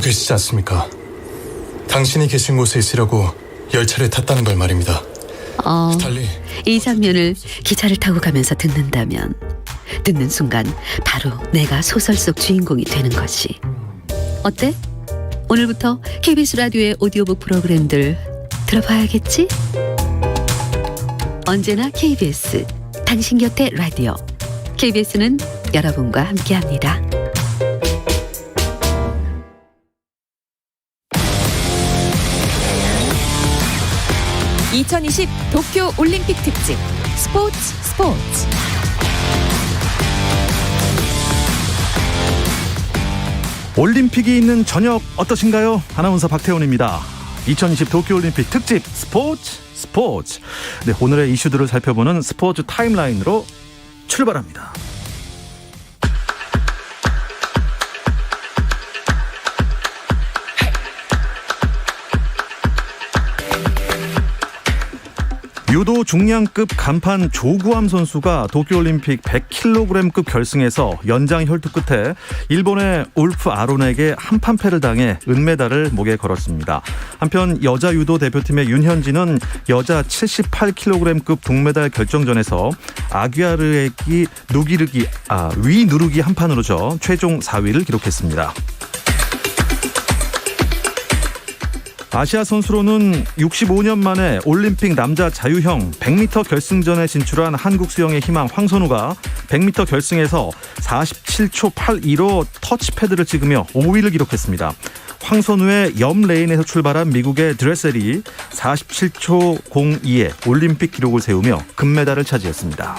계시지 않습니까? 당신이 계신 곳에 있으려고 열차를 탔다는 걸 말입니다. 달리 이 장면을 기차를 타고 가면서 듣는다면 듣는 순간 바로 내가 소설 속 주인공이 되는 것이. 어때? 오늘부터 KBS 라디오의 오디오북 프로그램들 들어봐야겠지? 언제나 KBS, 당신 곁에 라디오. KBS는 여러분과 함께합니다. (2020) 도쿄 올림픽 특집 스포츠. 올림픽이 있는 저녁 어떠신가요? 아나운서 박태훈입니다. 2020 도쿄올림픽 특집 스포츠. 네, 오늘의 이슈들을 살펴보는 스포츠 타임라인으로 출발합니다. 유도 중량급 간판 조구함 선수가 도쿄올림픽 100kg급 결승에서 연장 혈투 끝에 일본의 울프 아론에게 한판패를 당해 은메달을 목에 걸었습니다. 한편 여자 유도 대표팀의 윤현진은 여자 78kg급 동메달 결정전에서 아귀아르에게 위 누르기 한판으로 져 최종 4위를 기록했습니다. 아시아 선수로는 65년 만에 올림픽 남자 자유형 100m 결승전에 진출한 한국 수영의 희망 황선우가 100m 결승에서 47초 82로 터치패드를 찍으며 5위를 기록했습니다. 황선우의 옆 레인에서 출발한 미국의 드레셀이 47초 02의 올림픽 기록을 세우며 금메달을 차지했습니다.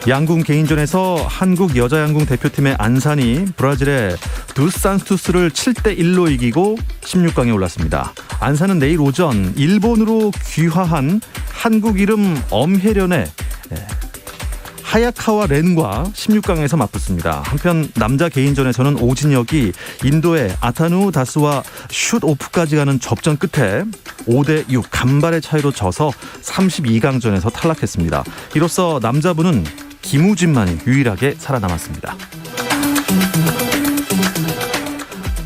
양궁 개인전에서 한국 여자양궁 대표팀의 안산이 브라질의 두산투스를 7대1로 이기고 16강에 올랐습니다. 안산은 내일 오전 일본으로 귀화한 한국 이름 엄혜련의 하야카와 렌과 16강에서 맞붙습니다. 한편 남자 개인전에서는 오진혁이 인도의 아타누 다스와 슛 오프까지 가는 접전 끝에 5대6 간발의 차이로 져서 32강전에서 탈락했습니다. 이로써 남자부는 김우진만이 유일하게 살아남았습니다.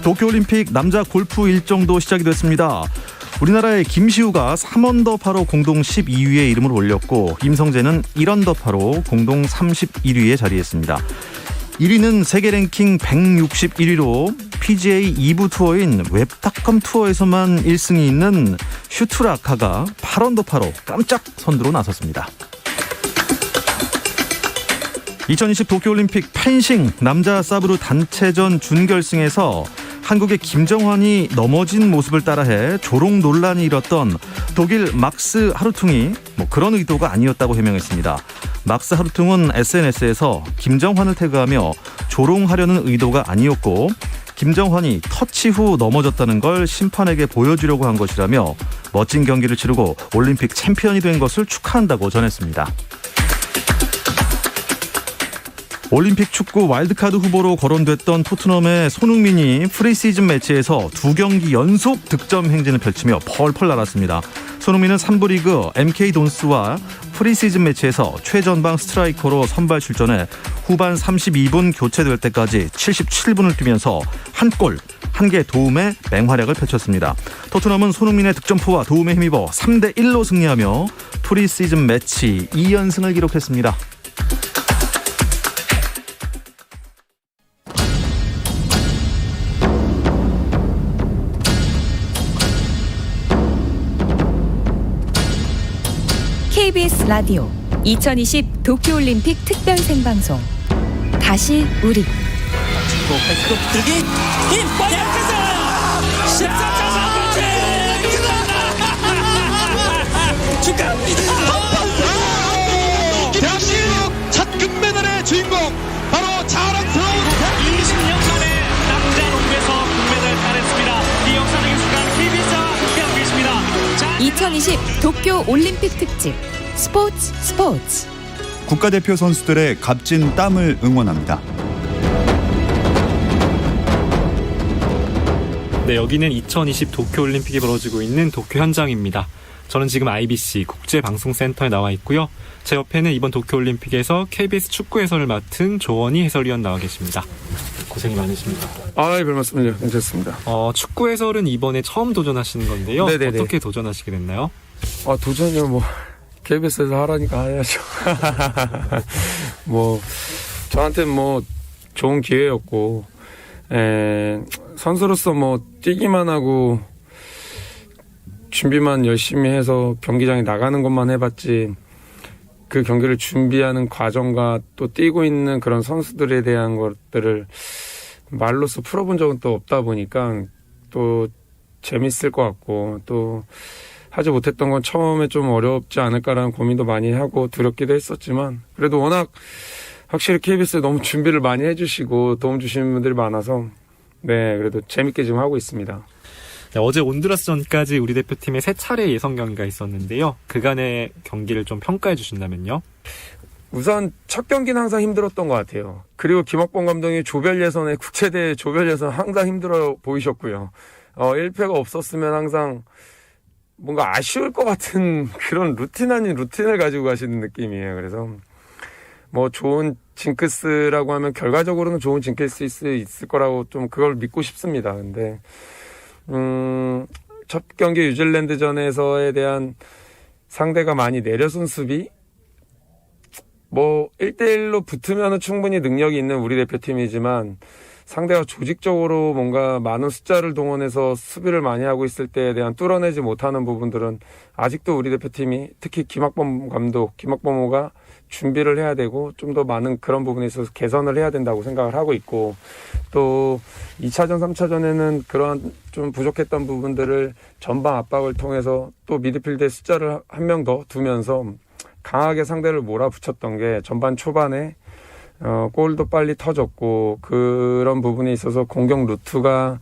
도쿄올림픽 남자 골프 일정도 시작이 됐습니다. 우리나라의 김시우가 3언더파로 공동 12위에 이름을 올렸고 임성재는 1언더파로 공동 31위에 자리했습니다. 1위는 세계 랭킹 161위로 PGA 2부 투어인 웹닷컴 투어에서만 1승이 있는 슈트라카가 8언더파로 깜짝 선두로 나섰습니다. 2020 도쿄올림픽 펜싱 남자 사브르 단체전 준결승에서 한국의 김정환이 넘어진 모습을 따라해 조롱 논란이 일었던 독일 막스 하르퉁이 그런 의도가 아니었다고 해명했습니다. 막스 하르퉁은 SNS에서 김정환을 태그하며 조롱하려는 의도가 아니었고 김정환이 터치 후 넘어졌다는 걸 심판에게 보여주려고 한 것이라며 멋진 경기를 치르고 올림픽 챔피언이 된 것을 축하한다고 전했습니다. 올림픽 축구 와일드카드 후보로 거론됐던 토트넘의 손흥민이 프리시즌 매치에서 2경기 연속 득점 행진을 펼치며 펄펄 날았습니다. 손흥민은 3부 리그 MK 돈스와 프리시즌 매치에서 최전방 스트라이커로 선발 출전해 후반 32분 교체될 때까지 77분을 뛰면서 한 골, 1개 도움의 맹활약을 펼쳤습니다. 토트넘은 손흥민의 득점포와 도움에 힘입어 3대1로 승리하며 프리시즌 매치 2연승을 기록했습니다. KBS 라디오 2020 도쿄올림픽 특별 생방송 다시 우리 들기 힘 빠져서 14차 축하합니다. 대한민국 첫 금메달의 주인공 바로 자랑스러운 20년 만에 남자 농구에서 금메달 따냈습니다. 이 역사적인 순간 KBS와 함께하고 계십니다. 2020 도쿄 올림픽 특집 스포츠. 국가대표 선수들의 값진 땀을 응원합니다. 네, 여기는 2020 도쿄올림픽이 벌어지고 있는 도쿄 현장입니다. 저는 지금 IBC 국제방송센터에 나와 있고요. 제 옆에는 이번 도쿄올림픽에서 KBS 축구 해설을 맡은 조원희 해설위원 나와 계십니다. 고생이 많으십니다. 별 말씀을요. 괜찮습니다. 축구 해설은 이번에 처음 도전하시는 건데요. 네네네. 어떻게 도전하시게 됐나요? 도전이요, KBS에서 하라니까 해야죠. 저한테 좋은 기회였고, 선수로서 뛰기만 하고, 준비만 열심히 해서 경기장에 나가는 것만 해봤지, 그 경기를 준비하는 과정과 또 뛰고 있는 그런 선수들에 대한 것들을 말로써 풀어본 적은 또 없다 보니까 또 재밌을 것 같고, 또 하지 못했던 건 처음에 좀 어렵지 않을까라는 고민도 많이 하고 두렵기도 했었지만, 그래도 워낙 확실히 KBS에 너무 준비를 많이 해주시고 도움 주시는 분들이 많아서 그래도 재밌게 지금 하고 있습니다. 네, 어제 온두라스전까지 우리 대표팀의 3차례 예선 경기가 있었는데요. 그간의 경기를 좀 평가해 주신다면요? 우선 첫 경기는 항상 힘들었던 것 같아요. 그리고 김학범 감독이 조별 예선에 국제대회 조별 예선 항상 힘들어 보이셨고요. 1패가 없었으면 항상 뭔가 아쉬울 것 같은 그런 루틴 아닌 루틴을 가지고 가시는 느낌이에요. 그래서 좋은 징크스라고 하면 결과적으로는 좋은 징크스 있을 거라고 좀 그걸 믿고 싶습니다. 근데 첫 경기 뉴질랜드전에서에 대한 상대가 많이 내려선 수비? 1대1로 붙으면 충분히 능력이 있는 우리 대표팀이지만 상대가 조직적으로 뭔가 많은 숫자를 동원해서 수비를 많이 하고 있을 때에 대한 뚫어내지 못하는 부분들은 아직도 우리 대표팀이 특히 김학범호가 준비를 해야 되고 좀 더 많은 그런 부분에 있어서 개선을 해야 된다고 생각을 하고 있고, 또 2차전, 3차전에는 그런 좀 부족했던 부분들을 전방 압박을 통해서 또 미드필드의 숫자를 한 명 더 두면서 강하게 상대를 몰아붙였던 게 전반 초반에 골도 빨리 터졌고, 그런 부분에 있어서 공격 루트가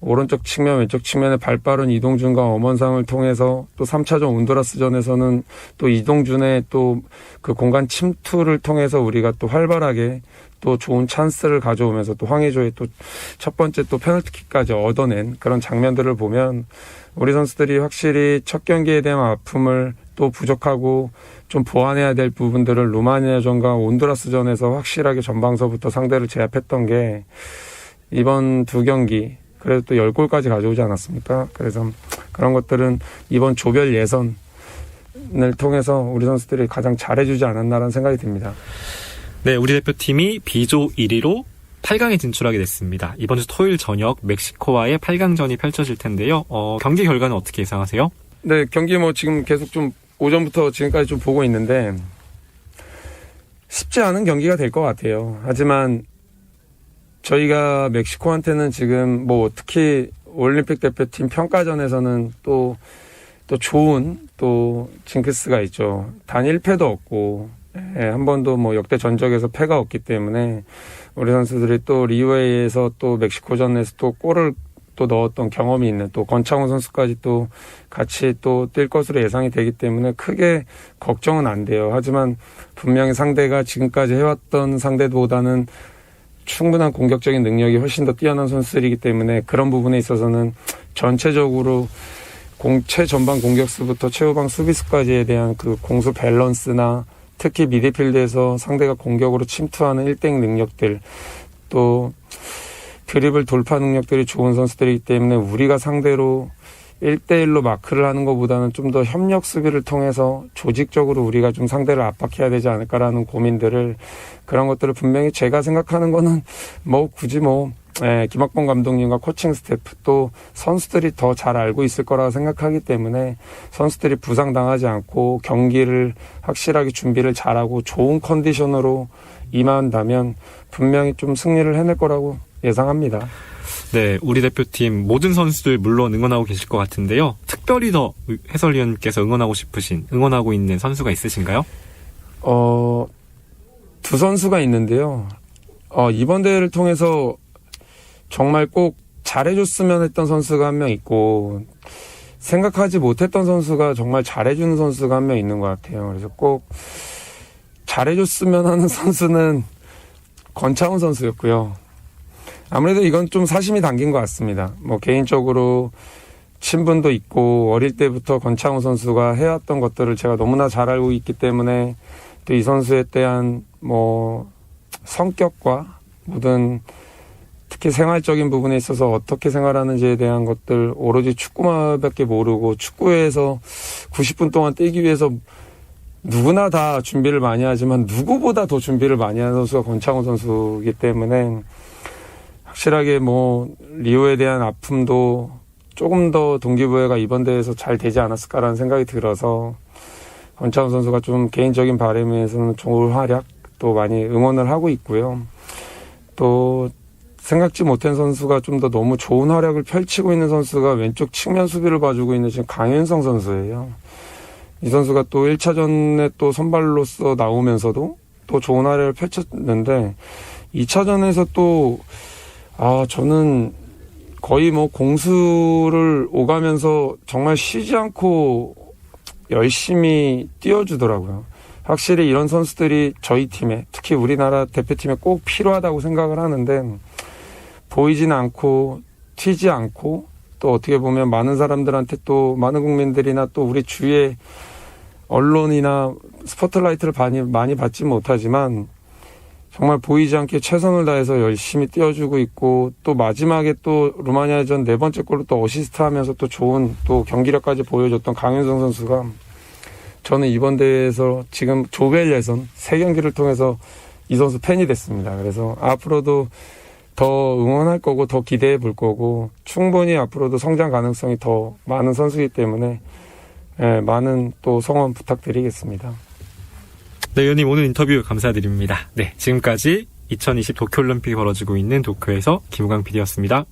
오른쪽 측면, 왼쪽 측면에 발빠른 이동준과 엄원상을 통해서 또 3차전 온두라스전에서는 또 이동준의 또 그 공간 침투를 통해서 우리가 또 활발하게 또 좋은 찬스를 가져오면서 또 황의조의 또 첫 번째 또 페널티킥까지 얻어낸 그런 장면들을 보면 우리 선수들이 확실히 첫 경기에 대한 아픔을 또 부족하고 좀 보완해야 될 부분들을 루마니아전과 온두라스전에서 확실하게 전방서부터 상대를 제압했던 게 이번 두 경기 그래도 또 10골까지 가져오지 않았습니까? 그래서 그런 것들은 이번 조별 예선을 통해서 우리 선수들이 가장 잘해주지 않았나라는 생각이 듭니다. 네, 우리 대표팀이 B조 1위로 8강에 진출하게 됐습니다. 이번 주 토요일 저녁 멕시코와의 8강전이 펼쳐질 텐데요. 경기 결과는 어떻게 예상하세요? 네, 경기 지금 계속 좀 오전부터 지금까지 좀 보고 있는데 쉽지 않은 경기가 될 것 같아요. 하지만 저희가 멕시코한테는 지금 특히 올림픽 대표팀 평가전에서는 또 좋은 또 징크스가 있죠. 단 1패도 없고 한 번도 역대 전적에서 패가 없기 때문에 우리 선수들이 또 리우에이에서 또 멕시코전에서 또 골을 또 넣었던 경험이 있는 또 권창훈 선수까지 또 같이 또 뛸 것으로 예상이 되기 때문에 크게 걱정은 안 돼요. 하지만 분명히 상대가 지금까지 해왔던 상대보다는 충분한 공격적인 능력이 훨씬 더 뛰어난 선수들이기 때문에 그런 부분에 있어서는 전체적으로 최전방 공격수부터 최후방 수비수까지에 대한 그 공수 밸런스나 특히 미드필드에서 상대가 공격으로 침투하는 1대1 능력들 또 드리블 돌파 능력들이 좋은 선수들이기 때문에 우리가 상대로 1대1로 마크를 하는 것보다는 좀 더 협력 수비를 통해서 조직적으로 우리가 좀 상대를 압박해야 되지 않을까라는 고민들을 그런 것들을 분명히 제가 생각하는 거는 굳이 김학범 감독님과 코칭 스태프 또 선수들이 더 잘 알고 있을 거라고 생각하기 때문에 선수들이 부상당하지 않고 경기를 확실하게 준비를 잘하고 좋은 컨디션으로 임한다면 분명히 좀 승리를 해낼 거라고 예상합니다. 네, 우리 대표팀 모든 선수들 물론 응원하고 계실 것 같은데요. 특별히 더 해설위원께서 응원하고 있는 선수가 있으신가요? 두 선수가 있는데요. 이번 대회를 통해서 정말 꼭 잘해줬으면 했던 선수가 한 명 있고 생각하지 못했던 선수가 정말 잘해주는 선수가 한 명 있는 것 같아요. 그래서 꼭 잘해줬으면 하는 선수는 권창훈 선수였고요. 아무래도 이건 좀 사심이 담긴 것 같습니다. 개인적으로 친분도 있고 어릴 때부터 권창훈 선수가 해왔던 것들을 제가 너무나 잘 알고 있기 때문에 또 이 선수에 대한 성격과 모든 특히 생활적인 부분에 있어서 어떻게 생활하는지에 대한 것들 오로지 축구만밖에 모르고 축구에서 90분 동안 뛰기 위해서 누구나 다 준비를 많이 하지만 누구보다 더 준비를 많이 하는 선수가 권창훈 선수이기 때문에 확실하게 뭐 리오에 대한 아픔도 조금 더 동기부여가 이번 대회에서 잘 되지 않았을까라는 생각이 들어서 권창훈 선수가 좀 개인적인 바람에서는 좋은 활약 또 많이 응원을 하고 있고요. 또 생각지 못한 선수가 좀 더 너무 좋은 활약을 펼치고 있는 선수가 왼쪽 측면 수비를 봐주고 있는 지금 강윤성 선수예요. 이 선수가 또 1차전에 또 선발로서 나오면서도 또 좋은 활약을 펼쳤는데 2차전에서 또 저는 거의 뭐 공수를 오가면서 정말 쉬지 않고 열심히 뛰어주더라고요. 확실히 이런 선수들이 저희 팀에 특히 우리나라 대표팀에 꼭 필요하다고 생각을 하는데 보이진 않고 튀지 않고 또 어떻게 보면 많은 사람들한테 또 많은 국민들이나 또 우리 주위의 언론이나 스포트라이트를 많이 받지 못하지만 정말 보이지 않게 최선을 다해서 열심히 뛰어주고 있고 또 마지막에 또 루마니아전 4번째 골로 또 어시스트하면서 또 좋은 또 경기력까지 보여줬던 강윤성 선수가 저는 이번 대회에서 지금 조별 예선 3경기를 통해서 이 선수 팬이 됐습니다. 그래서 앞으로도 더 응원할 거고 더 기대해 볼 거고 충분히 앞으로도 성장 가능성이 더 많은 선수이기 때문에 많은 또 성원 부탁드리겠습니다. 네, 의원님 오늘 인터뷰 감사드립니다. 네, 지금까지 2020 도쿄올림픽이 벌어지고 있는 도쿄에서 김우강 PD였습니다.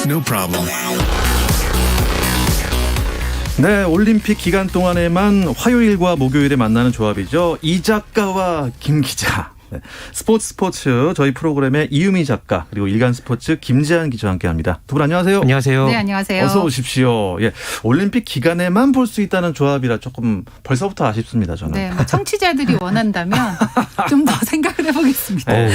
No problem. 네, 올림픽 기간 동안에만 화요일과 목요일에 만나는 조합이죠. 이 작가와 김 기자. 네. 스포츠 저희 프로그램의 이유미 작가 그리고 일간스포츠 김재한 기자와 함께합니다. 두 분 안녕하세요. 안녕하세요. 네, 안녕하세요. 어서 오십시오. 예, 올림픽 기간에만 볼 수 있다는 조합이라 조금 벌써부터 아쉽습니다. 저는. 네, 뭐 청취자들이 원한다면 좀 더 생각을 해보겠습니다. 네.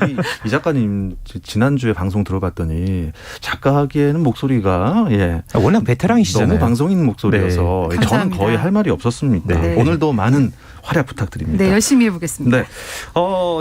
우리 이 작가님 지난주에 방송 들어봤더니 작가 하기에는 목소리가 워낙 베테랑이시잖아요. 너무 방송인 목소리여서 네. 저는 감사합니다. 거의 할 말이 없었습니다. 네. 오늘도 많은 활약 부탁드립니다. 네, 열심히 해보겠습니다. 네.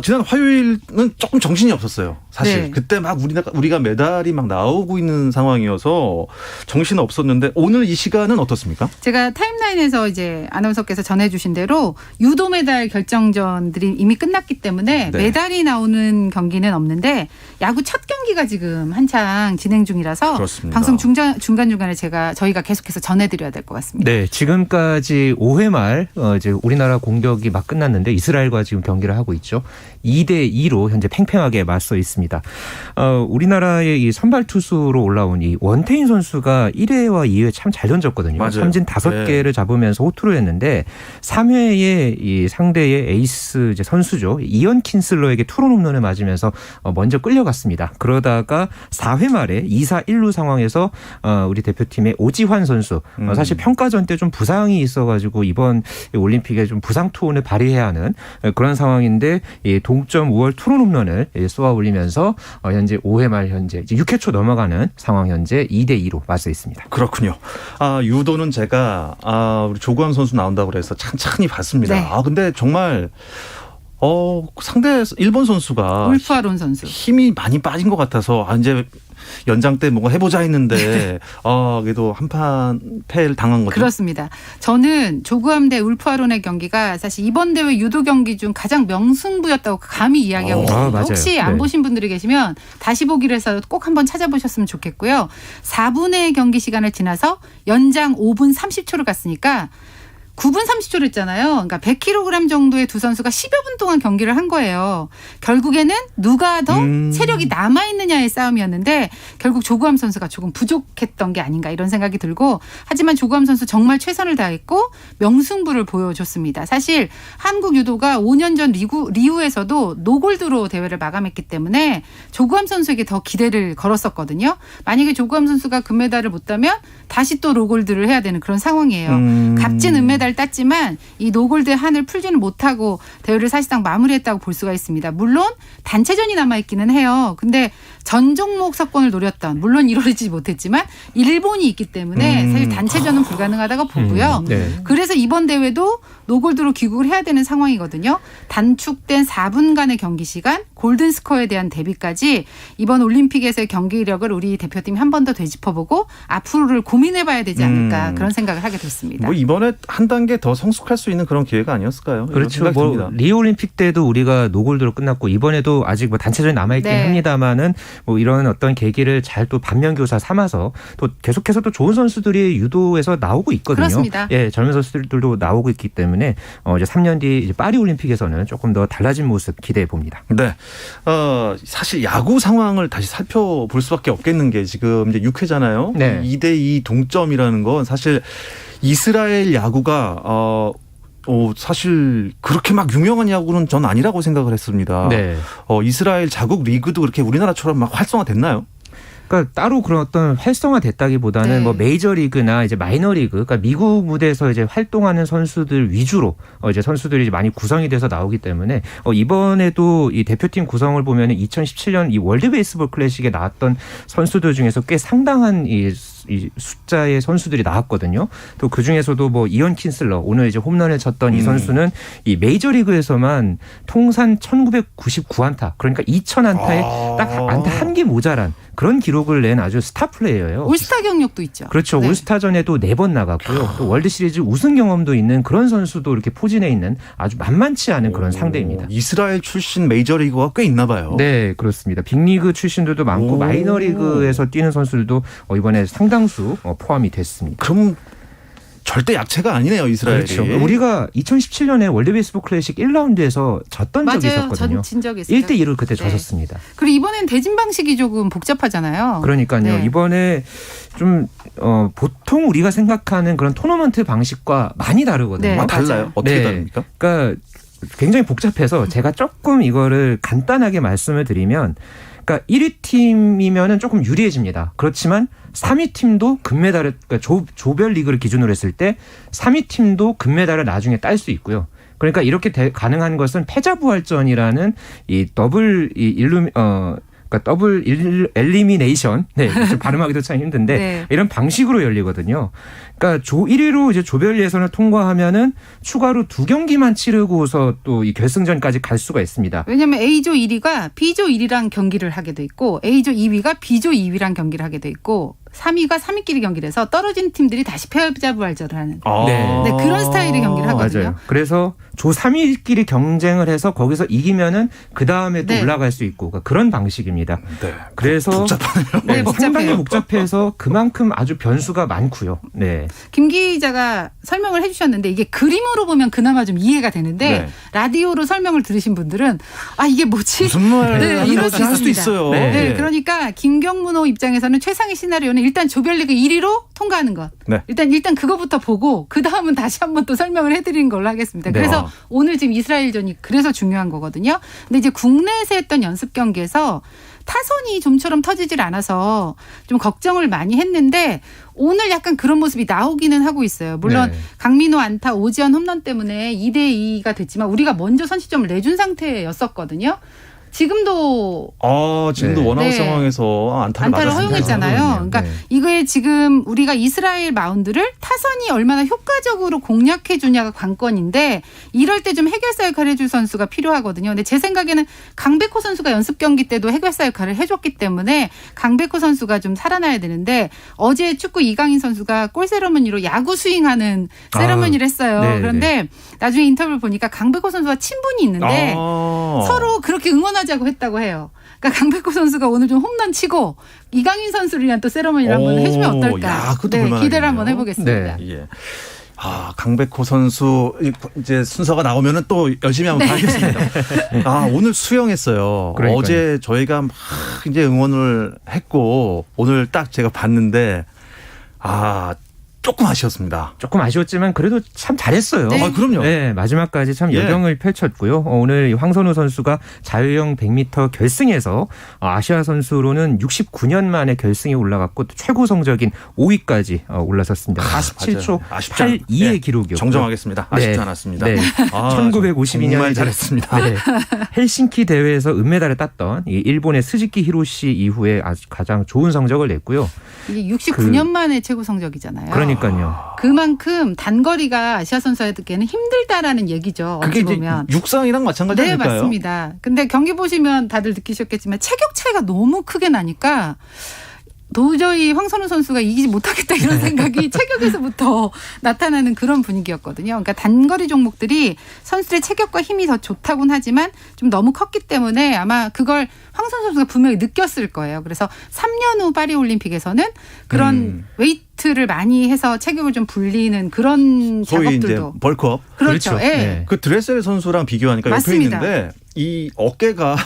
지난 화요일은 조금 정신이 없었어요. 사실 네. 그때 막 우리가 메달이 막 나오고 있는 상황이어서 정신 없었는데 오늘 이 시간은 어떻습니까? 제가 타임라인에서 이제 아나운서께서 전해주신 대로 유도 메달 결정전들이 이미 끝났기 때문에 네. 메달이 나오는 경기는 없는데 야구 첫 경기가 지금 한창 진행 중이라서 그렇습니다. 방송 중간중간에 저희가 계속해서 전해드려야 될 것 같습니다. 네, 지금까지 5회 말 이제 우리나라 공격이 막 끝났는데 이스라엘과 지금 경기를 하고 있죠. 2대2로 현재 팽팽하게 맞서 있습니다. 우리나라의 이 선발 투수로 올라온 이 원태인 선수가 1회와 2회 참 잘 던졌거든요. 맞아요. 삼진 5개를 잡으면서 호투를 했는데 3회에 이 상대의 에이스 이제 선수죠. 이언 킨슬러에게 투런 홈런을 맞으면서 먼저 끌려갔습니다. 그러다가 4회 말에 2사 1루 상황에서 우리 대표팀의 오지환 선수 사실 평가전 때 좀 부상이 있어가지고 이번 올림픽에 좀 부상 투혼을 발휘해야 하는 그런 상황인데 동점 5월 투런 홈런을 쏘아 올리면서 현재 5회 말 현재 이제 6회 초 넘어가는 상황 현재 2대2로 맞서 있습니다. 그렇군요. 유도는 제가 우리 조구환 선수 나온다고 그래서 찬찬히 봤습니다. 네. 근데 정말 상대 일본 선수가 울프아론 선수. 힘이 많이 빠진 것 같아서 이제 연장 때 뭔가 해보자 했는데 그래도 한판 패를 당한 거죠. 그렇습니다. 저는 조구함 대 울프아론의 경기가 사실 이번 대회 유도 경기 중 가장 명승부였다고 감히 이야기하고 있습니다. 맞아요. 혹시 안 네. 보신 분들이 계시면 다시 보기를 해서 꼭 한번 찾아보셨으면 좋겠고요. 4분의 경기 시간을 지나서 연장 5분 30초를 갔으니까 9분 30초를 했잖아요. 그러니까 100kg 정도의 두 선수가 10여 분 동안 경기를 한 거예요. 결국에는 누가 더 체력이 남아있느냐의 싸움이었는데 결국 조구함 선수가 조금 부족했던 게 아닌가 이런 생각이 들고 하지만 조구함 선수 정말 최선을 다했고 명승부를 보여줬습니다. 사실 한국 유도가 5년 전 리우에서도 노골드로 대회를 마감했기 때문에 조구함 선수에게 더 기대를 걸었었거든요. 만약에 조구함 선수가 금메달을 못 따면 다시 또 노골드를 해야 되는 그런 상황이에요. 값진 은메달 금메달을 땄지만 이 노골드의 한을 풀지는 못하고 대회를 사실상 마무리했다고 볼 수가 있습니다. 물론 단체전이 남아있기는 해요. 근데 전 종목 석권을 노렸던 물론 이루어지지 못했지만 일본이 있기 때문에 사실 단체전은 불가능하다고 보고요. 네. 그래서 이번 대회도 노골드로 귀국을 해야 되는 상황이거든요. 단축된 4분간의 경기 시간, 골든스코어에 대한 대비까지 이번 올림픽에서의 경기력을 우리 대표팀이 한 번 더 되짚어보고 앞으로를 고민해봐야 되지 않을까 그런 생각을 하게 됐습니다. 뭐 이번에 한 단계 더 성숙할 수 있는 그런 기회가 아니었을까요? 그렇죠. 뭐 리오 올림픽 때도 우리가 노골드로 끝났고 이번에도 아직 뭐 단체전이 남아있긴 네. 합니다만은 뭐 이런 어떤 계기를 잘 또 반면교사 삼아서 또 계속해서 또 좋은 선수들이 유도에서 나오고 있거든요. 그렇습니다. 예, 젊은 선수들도 나오고 있기 때문에 이제 3년 뒤 이제 파리 올림픽에서는 조금 더 달라진 모습 기대해 봅니다. 네. 사실 야구 상황을 다시 살펴볼 수밖에 없겠는 게 지금 이제 6회잖아요. 네. 2대2 동점이라는 건 사실 이스라엘 야구가 사실 그렇게 막 유명한 야구는 전 아니라고 생각을 했습니다. 네. 이스라엘 자국 리그도 그렇게 우리나라처럼 막 활성화됐나요? 그러니까 따로 그런 어떤 활성화됐다기보다는 네. 뭐 메이저리그나 이제 마이너리그, 그러니까 미국 무대에서 이제 활동하는 선수들 위주로 이제 선수들이 이제 많이 구성이 돼서 나오기 때문에 이번에도 이 대표팀 구성을 보면 2017년 이 월드 베이스볼 클래식에 나왔던 선수들 중에서 꽤 상당한 이 숫자의 선수들이 나왔거든요. 또 그 중에서도 뭐 이언 킨슬러 오늘 이제 홈런을 쳤던 이 선수는 이 메이저리그에서만 통산 1999안타, 그러니까 2000안타에 딱 안타 한 개 모자란 그런 기록을 낸 아주 스타 플레이어예요. 올스타 경력도 있죠. 그렇죠. 네. 올스타전에도 4번 나갔고요. 또 월드 시리즈 우승 경험도 있는 그런 선수도 이렇게 포진해 있는 아주 만만치 않은 그런 상대입니다. 이스라엘 출신 메이저리그가 꽤 있나 봐요. 네, 그렇습니다. 빅리그 출신들도 많고 마이너리그에서 뛰는 선수들도 이번에 상당수 포함이 됐습니다. 그럼 절대 약체가 아니네요, 이스라엘이. 그렇죠. 우리가 2017년에 월드 베이스볼 클래식 1라운드에서 졌던 적이 맞아요. 있었거든요. 진 적이 있어요. 1대2로 그때 네. 졌었습니다. 그리고 이번엔 대진 방식이 조금 복잡하잖아요. 그러니까요. 네. 이번에 좀 보통 우리가 생각하는 그런 토너먼트 방식과 많이 다르거든요. 네. 달라요? 어떻게 다릅니까? 그러니까 굉장히 복잡해서 제가 조금 이거를 간단하게 말씀을 드리면, 그러니까 1위 팀이면은 조금 유리해집니다. 그렇지만 3위 팀도 금메달을, 그러니까 조별 리그를 기준으로 했을 때 3위 팀도 금메달을 나중에 딸 수 있고요. 그러니까 이렇게 가능한 것은 패자부활전이라는 이 더블 엘리미네이션, 네, 발음하기도 참 힘든데 네. 이런 방식으로 열리거든요. 그러니까 조 1위로 이제 조별 예선을 통과하면은 추가로 2경기만 치르고서 또 이 결승전까지 갈 수가 있습니다. 왜냐하면 A조 1위가 B조 1위랑 경기를 하게 돼 있고 A조 2위가 B조 2위랑 경기를 하게 돼 있고 3위가 3위끼리 경기를 해서 떨어진 팀들이 다시 패자부활전을 하는 네, 그런 스타일의 경기를 하거든요. 맞아요. 그래서 조 3위끼리 경쟁을 해서 거기서 이기면은 그 다음에 또 네. 올라갈 수 있고 그런 방식입니다. 네. 그래서 복잡하네요. 네, 상당히 복잡해요. 복잡해서 그만큼 아주 변수가 많고요. 네. 김 기자가 설명을 해주셨는데 이게 그림으로 보면 그나마 좀 이해가 되는데 네. 라디오로 설명을 들으신 분들은 이게 뭐지? 무슨 말 네, 이럴 수 할 수도 있습니다. 있어요. 네. 네, 그러니까 김경문호 입장에서는 최상의 시나리오는 일단 조별리그 1위로 통과하는 것. 네. 일단 그거부터 보고 그 다음은 다시 한번 또 설명을 해드리는 걸로 하겠습니다. 네. 그래서 오늘 지금 이스라엘전이 그래서 중요한 거거든요. 근데 이제 국내에서 했던 연습 경기에서 타선이 좀처럼 터지질 않아서 좀 걱정을 많이 했는데 오늘 약간 그런 모습이 나오기는 하고 있어요. 물론 네. 강민호 안타, 오지환 홈런 때문에 2대2가 됐지만 우리가 먼저 선취점을 내준 상태였었거든요. 지금도 지금도 원아웃 네. 상황에서 안타를 안타를 맞았습니다. 허용했잖아요. 그러니까 네. 이거에 지금 우리가 이스라엘 마운드를 타선이 얼마나 효과적으로 공략해 주냐가 관건인데 이럴 때 좀 해결사 역할을 해줄 선수가 필요하거든요. 근데 제 생각에는 강백호 선수가 연습 경기 때도 해결사 역할을 해줬기 때문에 강백호 선수가 좀 살아나야 되는데 어제 축구 이강인 선수가 골 세러머니로 야구 스윙하는 세러머니를 했어요. 네, 그런데 나중에 인터뷰를 보니까 강백호 선수와 친분이 있는데 서로 그렇게 응원하자고 했다고 해요. 그러니까 강백호 선수가 오늘 좀 홈런 치고 이강인 선수를 위한 또 세러머니를 한번 해주면 어떨까. 야, 그것도 네, 볼만하겠네요. 기대를 한번 해보겠습니다. 네. 예. 강백호 선수 이제 순서가 나오면은 또 열심히 한번 가겠습니다. 오늘 수영했어요. 그러니까요. 어제 저희가 막 이제 응원을 했고 오늘 딱 제가 봤는데 조금 아쉬웠습니다. 조금 아쉬웠지만 그래도 참 잘했어요. 네. 아, 그럼요. 네, 마지막까지 참 예. 여경을 펼쳤고요. 오늘 황선우 선수가 자유형 100m 결승에서 아시아 선수로는 69년 만에 결승에 올라갔고 또 최고 성적인 5위까지 올라섰습니다. 47초 맞아요. 아쉽지 않- 82의 예. 기록이었고 정정하겠습니다. 아쉽지 않았습니다. 네. 아, 1952년에 정말 잘했습니다. 네. 헬싱키 대회에서 은메달을 땄던 이 일본의 스즈키 히로시 이후에 아주 가장 좋은 성적을 냈고요. 이게 69년 만에 최고 성적이잖아요. 그러니까요. 그만큼 단거리가 아시아 선수에게는 힘들다라는 얘기죠. 그게 어찌 이제 보면. 육상이랑 마찬가지 네, 아닐까요? 맞습니다. 근데 경기 보시면 다들 느끼셨겠지만 체격 차이가 너무 크게 나니까 도저히 황선우 선수가 이기지 못하겠다 이런 생각이 체격에서부터 나타나는 그런 분위기였거든요. 그러니까 단거리 종목들이 선수들의 체격과 힘이 더 좋다고는 하지만 좀 너무 컸기 때문에 아마 그걸 황선우 선수가 분명히 느꼈을 거예요. 그래서 3년 후 파리올림픽에서는 그런 웨이트를 많이 해서 체격을 좀 불리는 그런 소위 이제 작업들도. 벌크업. 그렇죠. 그렇죠. 예. 네. 그 드레셀 선수랑 비교하니까 맞습니다. 옆에 있는데 이 어깨가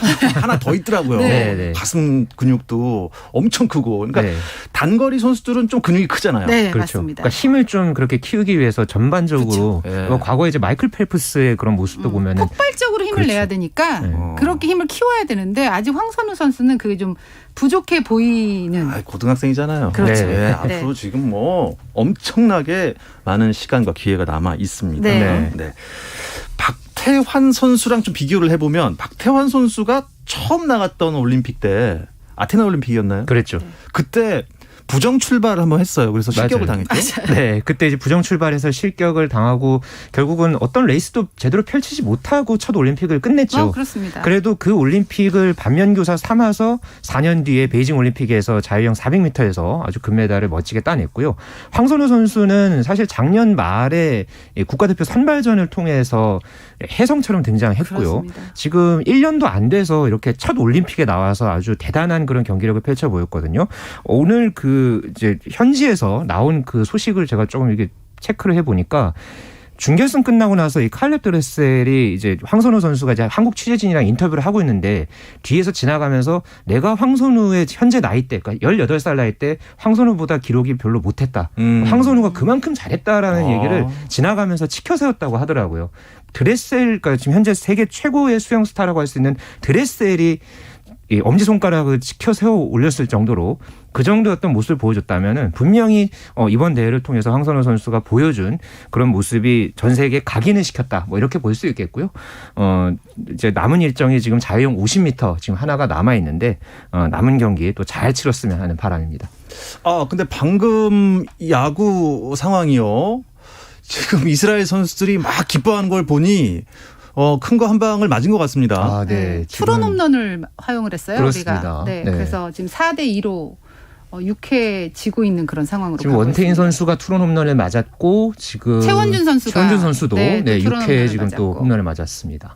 하나 더 있더라고요. 네. 네. 가슴 근육도 엄청 크고. 그러니까 네. 단거리 선수들은 좀 근육이 크잖아요. 네, 그렇죠. 맞습니다. 그러니까 힘을 좀 그렇게 키우기 위해서 전반적으로 그렇죠. 예. 과거에 이제 마이클 펠프스의 그런 모습도 보면은 폭발적으로 힘을 그렇죠. 내야 되니까 네. 그렇게 힘을 키워야 되는데 아직 황선우 선수는 그게 좀 부족해 보이는. 아, 고등학생이잖아요. 그렇죠. 네. 네. 앞으로 지금 뭐 엄청나게 많은 시간과 기회가 남아 있습니다. 네. 네. 박태환 선수랑 좀 비교를 해보면 박태환 선수가 처음 나갔던 올림픽 때 아테네 올림픽이었나요? 그랬죠. 그때 부정 출발을 한번 했어요. 그래서 실격을 맞아요. 당했죠. 네, 그때 이제 부정 출발해서 실격을 당하고 결국은 어떤 레이스도 제대로 펼치지 못하고 첫 올림픽을 끝냈죠. 그렇습니다. 그래도 그 올림픽을 반면교사 삼아서 4년 뒤에 베이징 올림픽에서 자유형 400m에서 아주 금메달을 멋지게 따냈고요. 황선우 선수는 사실 작년 말에 국가대표 선발전을 통해서 혜성처럼 등장했고요. 그렇습니다. 지금 1년도 안 돼서 이렇게 첫 올림픽에 나와서 아주 대단한 그런 경기력을 펼쳐 보였거든요. 오늘 그 이제 현지에서 나온 그 소식을 제가 조금 이렇게 체크를 해 보니까 준결승 끝나고 나서 이 칼렙 드레셀이 이제 황선우 선수가 이제 한국 취재진이랑 인터뷰를 하고 있는데 뒤에서 지나가면서 내가 황선우의 현재 나이대, 그러니까 18살 나이 때 황선우보다 기록이 별로 못했다. 황선우가 그만큼 잘했다라는 얘기를 지나가면서 치켜 세웠다고 하더라고요. 드레셀, 그러니까 지금 현재 세계 최고의 수영 스타라고 할 수 있는 드레셀이 이 엄지손가락을 치켜 세워 올렸을 정도로 그 정도였던 모습을 보여줬다면은 분명히 이번 대회를 통해서 황선우 선수가 보여준 그런 모습이 전 세계에 각인을 시켰다. 뭐 이렇게 볼 수 있겠고요. 이제 남은 일정이 지금 자유형 50m 지금 하나가 남아 있는데 남은 경기 또 잘 치렀으면 하는 바람입니다. 아, 근데 방금 야구 상황이요. 지금 이스라엘 선수들이 막 기뻐하는 걸 보니 큰 거 한 방을 맞은 것 같습니다. 아, 네. 투런 홈런을 활용을 했어요. 그렇습니다. 우리가. 네, 네. 그래서 지금 4대 2로 6회 지고 있는 그런 상황으로 지금 가고 원태인 있습니다. 선수가 투런 홈런을 맞았고 지금 최원준 선수도 네, 또 투런 6회 홈런을 지금 또 맞았고. 홈런을 맞았습니다.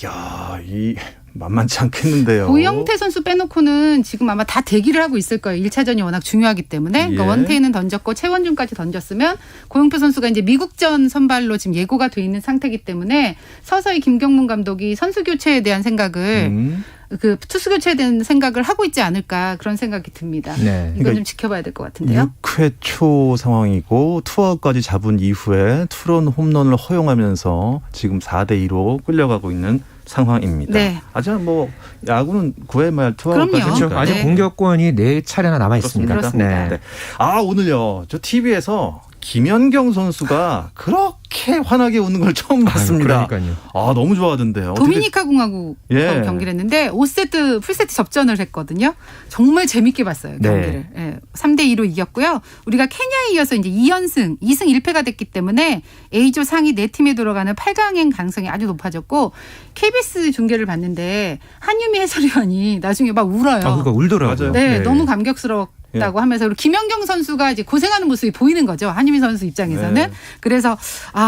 이야, 이 만만치 않겠는데요. 고영태 선수 빼놓고는 지금 아마 다 대기를 하고 있을 거예요. 1차전이 워낙 중요하기 때문에. 그러니까 예. 원태인은 던졌고 최원준까지 던졌으면 고영태 선수가 이제 미국전 선발로 지금 예고가 돼 있는 상태이기 때문에 서서히 김경문 감독이 선수 교체에 대한 생각을 그 투수 교체에 대한 생각을 하고 있지 않을까 그런 생각이 듭니다. 네. 이건 좀 지켜봐야 될 것 같은데요. 6회 초 상황이고 투아웃까지 잡은 이후에 투런 홈런을 허용하면서 지금 4대 2로 끌려가고 있는 상황입니다. 네. 아직 뭐 야구는 9회 말 투아웃까지 그럼요. 그렇죠. 하니까. 아직 네. 공격권이 4차례나 남아 있습니다. 그렇습니다. 네. 아, 오늘요. 저 TV에서 김연경 선수가 그렇게 환하게 웃는 걸 처음 봤습니다. 그러니까요. 아, 너무 좋아하던데요. 도미니카 공화국 예. 경기를 했는데 5세트 풀세트 접전을 했거든요. 정말 재밌게 봤어요. 네. 경기를. 예, 3대 2로 이겼고요. 우리가 케냐에 이어서 이제 2연승, 2승 1패가 됐기 때문에 A조 상위 4팀에 들어가는 8강행 가능성이 아주 높아졌고 KBS 중계를 봤는데 한유미 해설위원이 나중에 막 울어요. 아, 그러니까 울더라고요. 맞아요. 네, 너무 감격스럽다고 하면서 그리고 김연경 선수가 이제 고생하는 모습이 보이는 거죠. 한유미 선수 입장에서는. 네. 그래서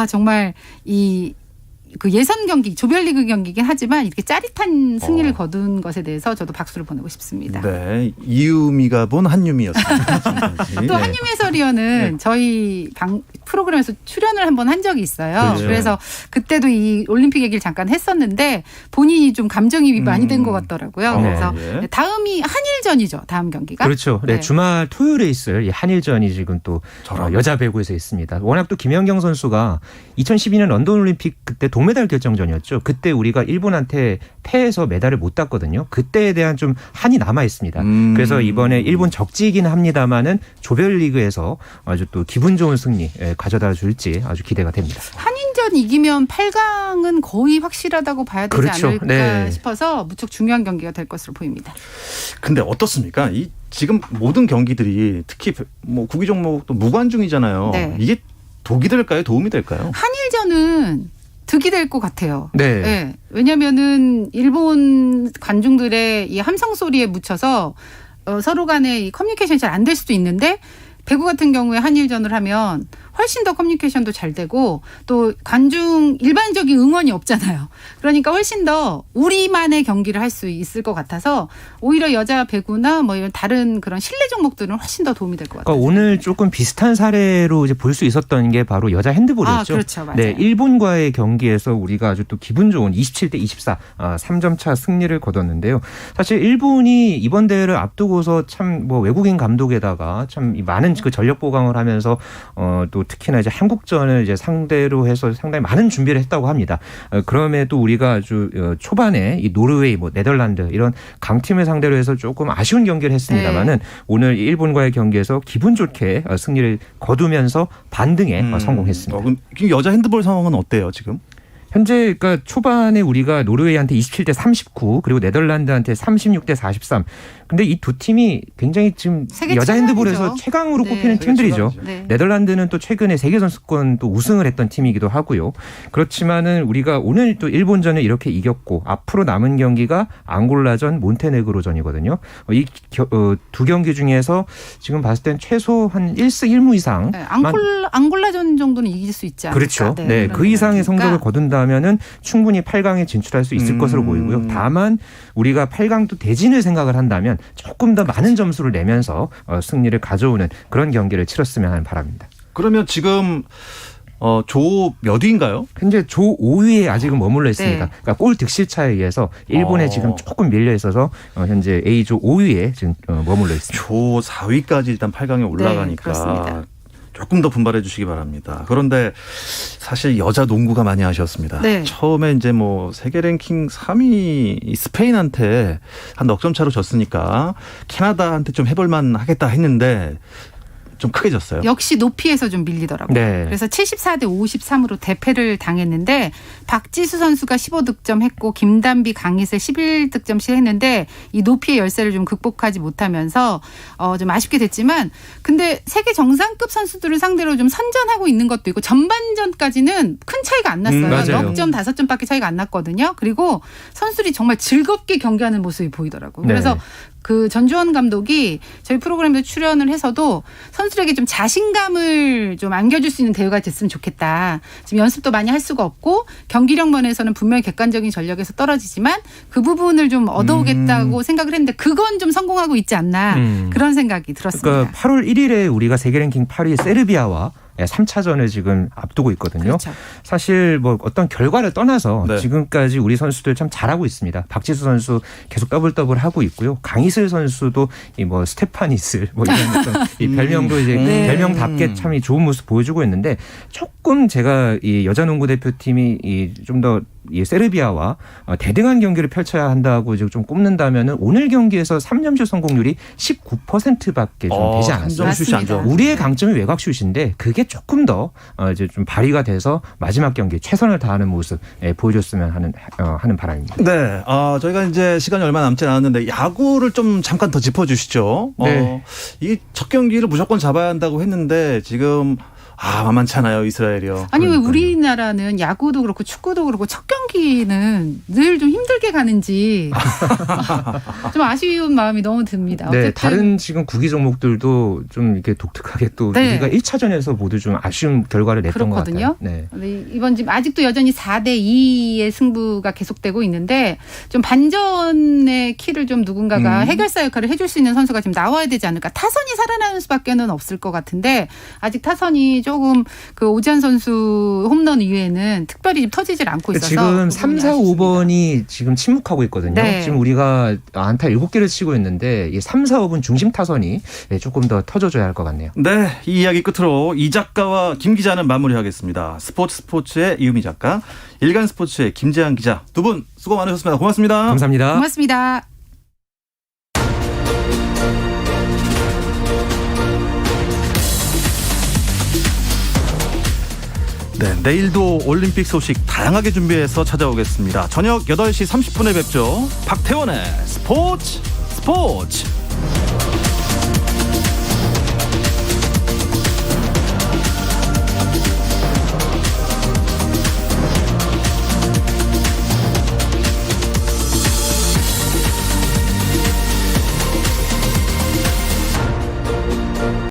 정말 이 그 예선 경기, 조별리그 경기이긴 하지만 이렇게 짜릿한 승리를 거둔 것에 대해서 저도 박수를 보내고 싶습니다. 네, 이유미가 본 한유미였습니다. 또 한유미 해설위원은 저희 프로그램에서 출연을 한번 한 적이 있어요. 그렇죠. 그래서 그때도 이 올림픽 얘기를 잠깐 했었는데 본인이 좀 감정이입이 많이 된 것 같더라고요. 그래서 다음이 한일전이죠. 다음 경기가. 그렇죠. 네, 주말 토요일에 있을 이 한일전이 지금 또 여자 배구에서 있습니다. 워낙 또 김연경 선수가 2012년 런던 올림픽 그때 동메달 결정전이었죠. 그때 우리가 일본한테 패해서 메달을 못 땄거든요. 그때에 대한 좀 한이 남아 있습니다. 그래서 이번에 일본 적지이긴 합니다만은 조별리그에서 아주 또 기분 좋은 승리 가져다 줄지 아주 기대가 됩니다. 한일전 이기면 8강은 거의 확실하다고 봐야 되지 그렇죠. 않을까 네. 싶어서 무척 중요한 경기가 될 것으로 보입니다. 근데 어떻습니까? 이 지금 모든 경기들이 특히 뭐 구기 종목도 무관중이잖아요. 네. 이게 독이 될까요? 도움이 될까요? 한일전은 득이 될 것 같아요. 네. 네. 왜냐하면은 일본 관중들의 이 함성 소리에 묻혀서 서로 간의 이 커뮤니케이션이 잘 안 될 수도 있는데 배구 같은 경우에 한일전을 하면 훨씬 더 커뮤니케이션도 잘 되고 또 관중 일반적인 응원이 없잖아요. 그러니까 훨씬 더 우리만의 경기를 할 수 있을 것 같아서 오히려 여자 배구나 뭐 이런 다른 그런 실내 종목들은 훨씬 더 도움이 될 것 같아요. 그러니까 오늘 조금 비슷한 사례로 이제 볼 수 있었던 게 바로 여자 핸드볼이었죠. 그렇죠. 맞아요. 네, 일본과의 경기에서 우리가 아주 또 기분 좋은 27대 24 3점 차 승리를 거뒀는데요. 사실 일본이 이번 대회를 앞두고서 참 뭐 외국인 감독에다가 참 많은 그 전력 보강을 하면서 또 특히나 이제 한국전을 이제 상대로 해서 상당히 많은 준비를 했다고 합니다. 그럼에도 우리가 아주 초반에 이 노르웨이, 뭐 네덜란드 이런 강팀을 상대로 해서 조금 아쉬운 경기를 했습니다만은 오늘 일본과의 경기에서 기분 좋게 승리를 거두면서 반등에 성공했습니다. 그럼 여자 핸드볼 상황은 어때요 지금? 현재 그러니까 초반에 우리가 노르웨이한테 27대 39 그리고 네덜란드한테 36대 43. 근데 이 두 팀이 굉장히 지금 세계 여자 최강이죠. 핸드볼에서 최강으로 네. 꼽히는 팀들이죠. 네. 네덜란드는 또 최근에 세계선수권 또 우승을 했던 팀이기도 하고요. 그렇지만은 우리가 오늘 또 일본전을 이렇게 이겼고 앞으로 남은 경기가 앙골라전, 몬테네그로전이거든요. 이 두 경기 중에서 지금 봤을 땐 최소 한 1승 1무 이상. 네, 앙골라전 정도는 이길 수 있지 않을까. 그렇죠. 네, 그 이상의 성적을 거둔다면은 충분히 8강에 진출할 수 있을 것으로 보이고요. 다만 우리가 8강도 대진을 생각을 한다면 조금 더 많은 점수를 내면서 승리를 가져오는 그런 경기를 치렀으면 하는 바람입니다. 그러면 지금 조 몇 위인가요? 현재 조 5위에 아직은 머물러 있습니다. 네. 그러니까 골 득실차에 의해서 일본에 지금 조금 밀려 있어서 현재 A조 5위에 지금 머물러 있습니다. 조 4위까지 일단 8강에 올라가니까 그렇습니다. 조금 더 분발해 주시기 바랍니다. 그런데 사실 여자 농구가 많이 아쉬웠습니다. 네. 처음에 이제 뭐 세계 랭킹 3위 스페인한테 한 넉 점 차로 졌으니까 캐나다한테 좀 해볼만 하겠다 했는데 좀 크게 졌어요. 역시 높이에서 좀 밀리더라고요. 네. 그래서 74대 53으로 대패를 당했는데 박지수 선수가 15득점 했고 김단비, 강희슬 11득점씩 했는데 이 높이의 열세를 좀 극복하지 못하면서 좀 아쉽게 됐지만 근데 세계 정상급 선수들을 상대로 좀 선전하고 있는 것도 있고 전반전까지는 큰 차이가 안 났어요. 맞아요. 넉 점, 5점밖에 차이가 안 났거든요. 그리고 선수들이 정말 즐겁게 경기하는 모습이 보이더라고요. 네. 그래서 그 전주원 감독이 저희 프로그램에 출연을 해서도 선수들에게 좀 자신감을 좀 안겨줄 수 있는 대회가 됐으면 좋겠다. 지금 연습도 많이 할 수가 없고 경기력 면에서는 분명히 객관적인 전력에서 떨어지지만 그 부분을 좀 얻어오겠다고 생각을 했는데 그건 좀 성공하고 있지 않나 그런 생각이 들었습니다. 그러니까 8월 1일에 우리가 세계 랭킹 8위 세르비아와 3차전을 지금 앞두고 있거든요. 그렇죠. 사실 뭐 어떤 결과를 떠나서 네. 지금까지 우리 선수들 참 잘하고 있습니다. 박지수 선수 계속 더블 하고 있고요. 강희슬 선수도 이 뭐 스테파니슬 뭐 이런 어떤 이 별명도 이제 네. 별명답게 참 이 좋은 모습 보여주고 있는데 조금 제가 이 여자 농구 대표팀이 이 좀 더 이 세르비아와 대등한 경기를 펼쳐야 한다고 이제 좀 꼽는다면은 오늘 경기에서 3점슛 성공률이 19%밖에 좀 되지 않았어요. 3점슛이 안 좋아. 우리의 강점이 외곽슛인데 그게 조금 더 이제 좀 발휘가 돼서 마지막 경기 최선을 다하는 모습 보여줬으면 하는 바람입니다. 네, 저희가 이제 시간이 얼마 남지 않았는데 야구를 좀 잠깐 더 짚어주시죠. 네. 이 첫 경기를 무조건 잡아야 한다고 했는데 지금 만만치 않아요, 이스라엘이요. 아니 왜 그러니까요. 우리나라는 야구도 그렇고 축구도 그렇고 첫 경기는 늘 좀 힘들게 가는지 좀 아쉬운 마음이 너무 듭니다. 네, 어쨌든 다른 지금 구기 종목들도 좀 이렇게 독특하게 또 네. 우리가 1차전에서 모두 좀 아쉬운 결과를 냈던 그렇거든요. 것 같아요. 네. 네, 이번 지금 아직도 여전히 4대2의 승부가 계속되고 있는데 좀 반전의 키를 좀 누군가가 해결사 역할을 해줄 수 있는 선수가 지금 나와야 되지 않을까. 타선이 살아나는 수밖에는 없을 것 같은데 아직 타선이 조금 그 오지환 선수 홈런 이외에는 특별히 좀 터지질 않고 있어서 지금 그 3, 부분이 4, 아쉽습니다. 5번이 지금 침묵하고 있거든요. 네. 지금 우리가 안타 7개를 치고 있는데 이 3, 4, 5번 중심 타선이 조금 더 터져줘야 할 것 같네요. 네, 이 이야기 끝으로 이 작가와 김 기자는 마무리하겠습니다. 스포츠의 이유미 작가, 일간스포츠의 김재한 기자, 두 분 수고 많으셨습니다. 고맙습니다. 감사합니다. 고맙습니다. 네, 내일도 올림픽 소식 다양하게 준비해서 찾아오겠습니다. 저녁 8시 30분에 뵙죠. 박태원의 스포츠.